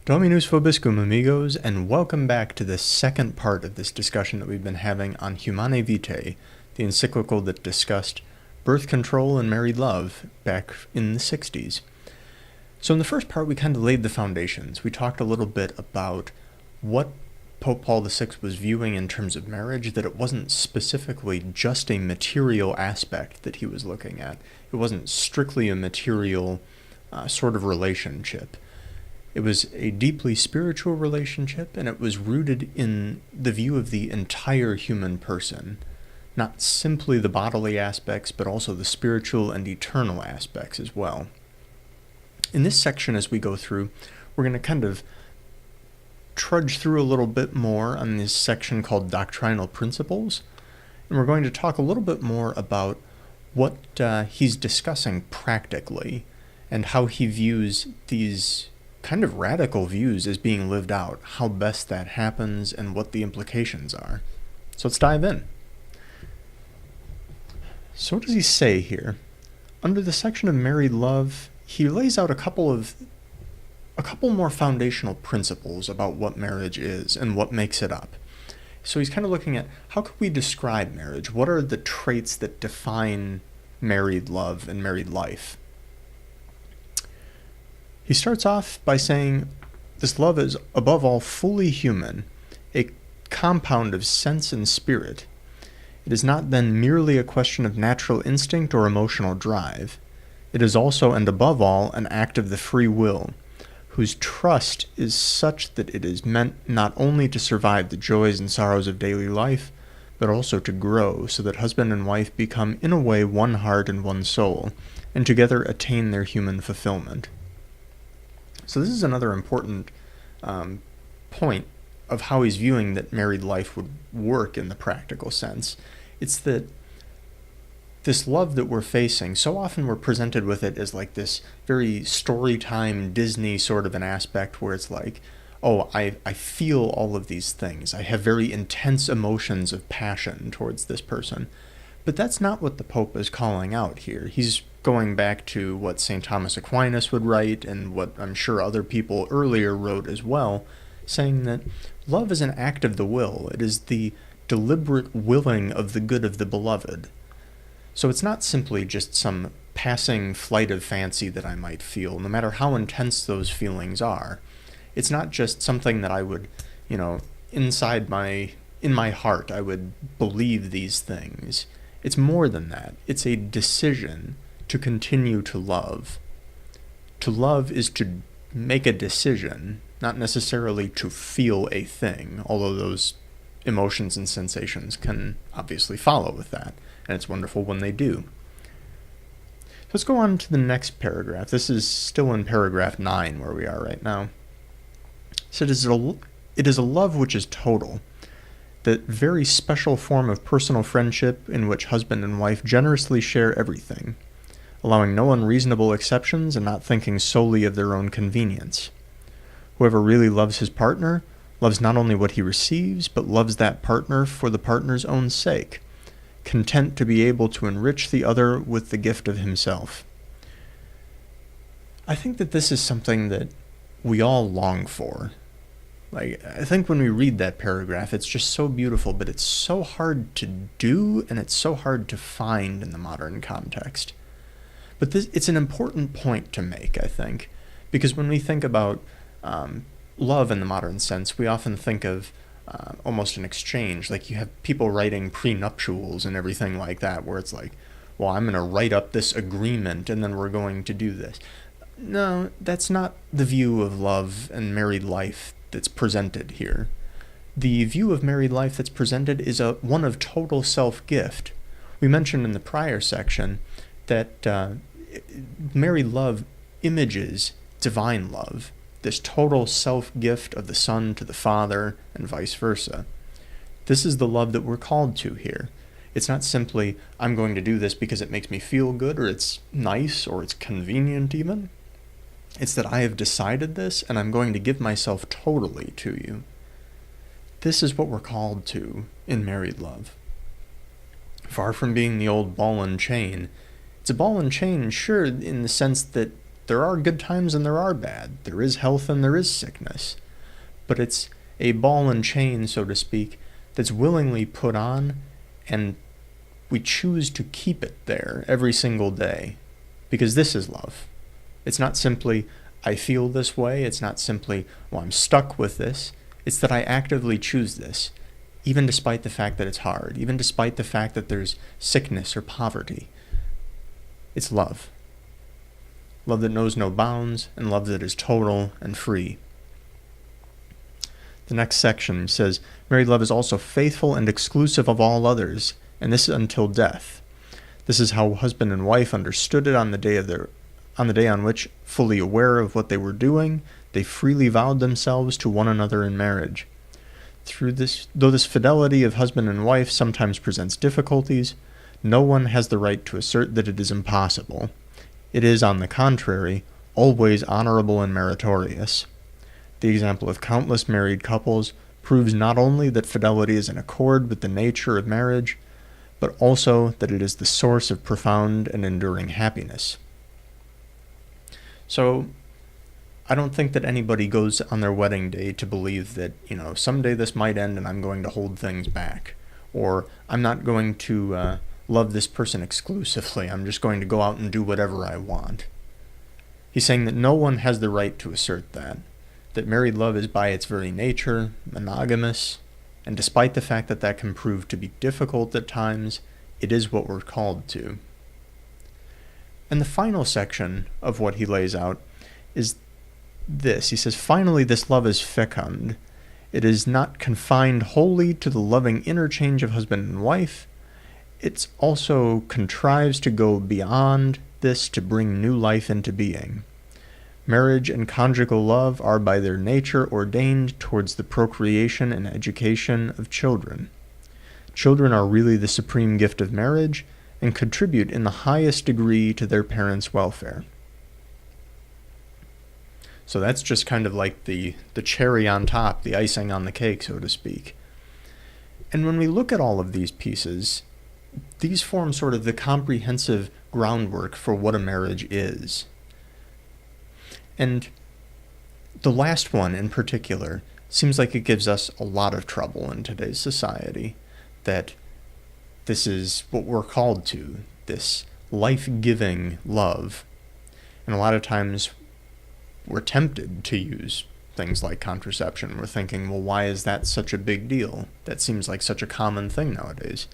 Dominus vobiscum, amigos, and welcome back to the second part of this discussion that we've been having on Humanae Vitae, the encyclical that discussed birth control and married love back in the 60s. So in the first part, we kind of laid the foundations. We talked a little bit about what Pope Paul VI was viewing in terms of marriage, that it wasn't specifically just a material aspect that he was looking at. It wasn't strictly a material sort of relationship. It was a deeply spiritual relationship, and it was rooted in the view of the entire human person, not simply the bodily aspects, but also the spiritual and eternal aspects as well. In this section, as we go through, we're going to kind of trudge through a little bit more on this section called Doctrinal Principles, and we're going to talk a little bit more about what he's discussing practically and how he views these kind of radical views as being lived out, how best that happens, and what the implications are. So let's dive in. So what does he say here? Under the section of married love, he lays out a couple more foundational principles about what marriage is and what makes it up. So he's kind of looking at how could we describe marriage? What are the traits that define married love and married life? He starts off by saying this love is above all fully human, a compound of sense and spirit. It is not then merely a question of natural instinct or emotional drive. It is also and above all an act of the free will, whose trust is such that it is meant not only to survive the joys and sorrows of daily life, but also to grow, so that husband and wife become in a way one heart and one soul, and together attain their human fulfillment. So this is another important point of how he's viewing that married life would work in the practical sense. It's that this love that we're facing, so often we're presented with it as like this very story time Disney sort of an aspect where it's like, oh, I feel all of these things. I have very intense emotions of passion towards this person. But that's not what the Pope is calling out here. He's going back to what St. Thomas Aquinas would write and what I'm sure other people earlier wrote as well, saying that love is an act of the will. It is the deliberate willing of the good of the beloved. So it's not simply just some passing flight of fancy that I might feel, no matter how intense those feelings are. It's not just something that I would, in my heart, I would believe these things. It's more than that. It's a decision to continue to love. To love is to make a decision, not necessarily to feel a thing, although those emotions and sensations can obviously follow with that, and it's wonderful when they do. Let's go on to the next paragraph. This is still in paragraph 9 where we are right now. So it is a love which is total, that very special form of personal friendship in which husband and wife generously share everything, allowing no unreasonable exceptions and not thinking solely of their own convenience. Whoever really loves his partner loves not only what he receives, but loves that partner for the partner's own sake, content to be able to enrich the other with the gift of himself. I think that this is something that we all long for. I think when we read that paragraph, it's just so beautiful, but it's so hard to do, and it's so hard to find in the modern context. But it's an important point to make, I think, because when we think about love in the modern sense, we often think of almost an exchange. Like you have people writing prenuptials and everything like that, where it's like, well, I'm going to write up this agreement, and then we're going to do this. No, that's not the view of love and married life that's presented here. The view of married life that's presented is one of total self-gift. We mentioned in the prior section that married love images divine love, this total self-gift of the Son to the Father and vice versa. This is the love that we're called to here. It's not simply, I'm going to do this because it makes me feel good, or it's nice, or it's convenient even. It's that I have decided this, and I'm going to give myself totally to you. This is what we're called to in married love. Far from being the old ball and chain, it's a ball and chain, sure, in the sense that There are good times and there are bad. There is health and there is sickness. But it's a ball and chain, so to speak, that's willingly put on, and we choose to keep it there every single day. Because this is love. It's not simply, I feel this way. It's not simply, well, I'm stuck with this. It's that I actively choose this, even despite the fact that it's hard, even despite the fact that there's sickness or poverty. It's love. Love that knows no bounds, and love that is total and free. The next section says, married love is also faithful and exclusive of all others, and this until death. This is how husband and wife understood it on the day on which, fully aware of what they were doing, they freely vowed themselves to one another in marriage. Though this fidelity of husband and wife sometimes presents difficulties, no one has the right to assert that it is impossible. It is, on the contrary, always honorable and meritorious. The example of countless married couples proves not only that fidelity is in accord with the nature of marriage, but also that it is the source of profound and enduring happiness. So, I don't think that anybody goes on their wedding day to believe that, someday this might end and I'm going to hold things back. Or I'm not going to love this person exclusively. I'm just going to go out and do whatever I want. He's saying that no one has the right to assert that married love is by its very nature monogamous, and despite the fact that that can prove to be difficult at times, it is what we're called to. And the final section of what he lays out is this. He says, finally, this love is fecund. It is not confined wholly to the loving interchange of husband and wife. It also contrives to go beyond this to bring new life into being. Marriage and conjugal love are by their nature ordained towards the procreation and education of children. Children are really the supreme gift of marriage and contribute in the highest degree to their parents' welfare. So that's just kind of like the cherry on top, the icing on the cake, so to speak. And when we look at all of these pieces, these form sort of the comprehensive groundwork for what a marriage is. And the last one in particular seems like it gives us a lot of trouble in today's society, that this is what we're called to, this life-giving love. And a lot of times we're tempted to use things like contraception. We're thinking, well, why is that such a big deal? That seems like such a common thing nowadays.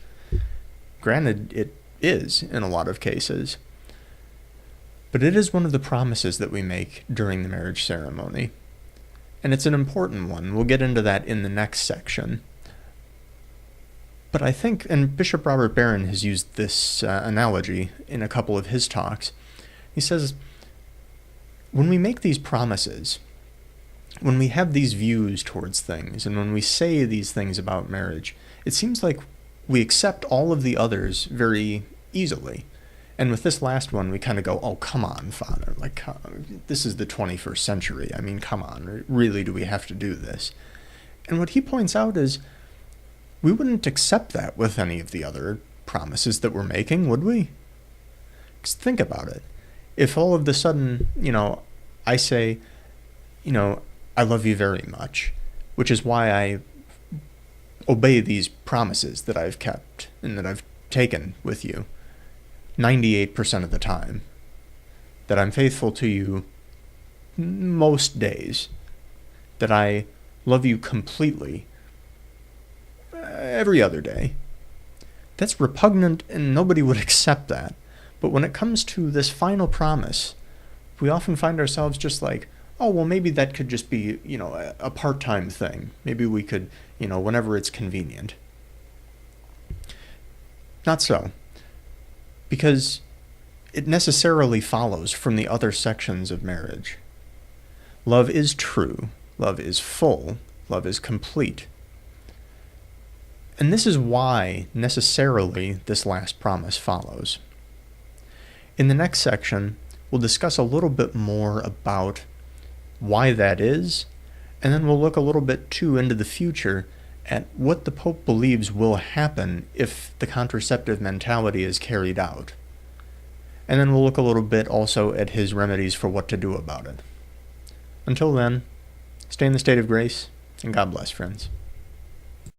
Granted, it is in a lot of cases. But it is one of the promises that we make during the marriage ceremony. And it's an important one. We'll get into that in the next section. But I think, and Bishop Robert Barron has used this analogy in a couple of his talks. He says, when we make these promises, when we have these views towards things, and when we say these things about marriage, it seems like we accept all of the others very easily. And with this last one, we kind of go, oh, come on, Father. Like, this is the 21st century. I mean, come on. Really, do we have to do this? And what he points out is, we wouldn't accept that with any of the other promises that we're making, would we? Because think about it. If all of a sudden, I say, I love you very much, which is why I obey these promises that I've kept and that I've taken with you 98% of the time, that I'm faithful to you most days, that I love you completely every other day. That's repugnant, and nobody would accept that. But when it comes to this final promise, we often find ourselves just like, oh, well, maybe that could just be, a part-time thing. Maybe we could, whenever it's convenient. Not so. Because it necessarily follows from the other sections of marriage. Love is true. Love is full. Love is complete. And this is why, necessarily, this last promise follows. In the next section, we'll discuss a little bit more about why that is, and then we'll look a little bit, too, into the future at what the Pope believes will happen if the contraceptive mentality is carried out. and then we'll look a little bit also at his remedies for what to do about it. Until then, stay in the state of grace, and God bless, friends.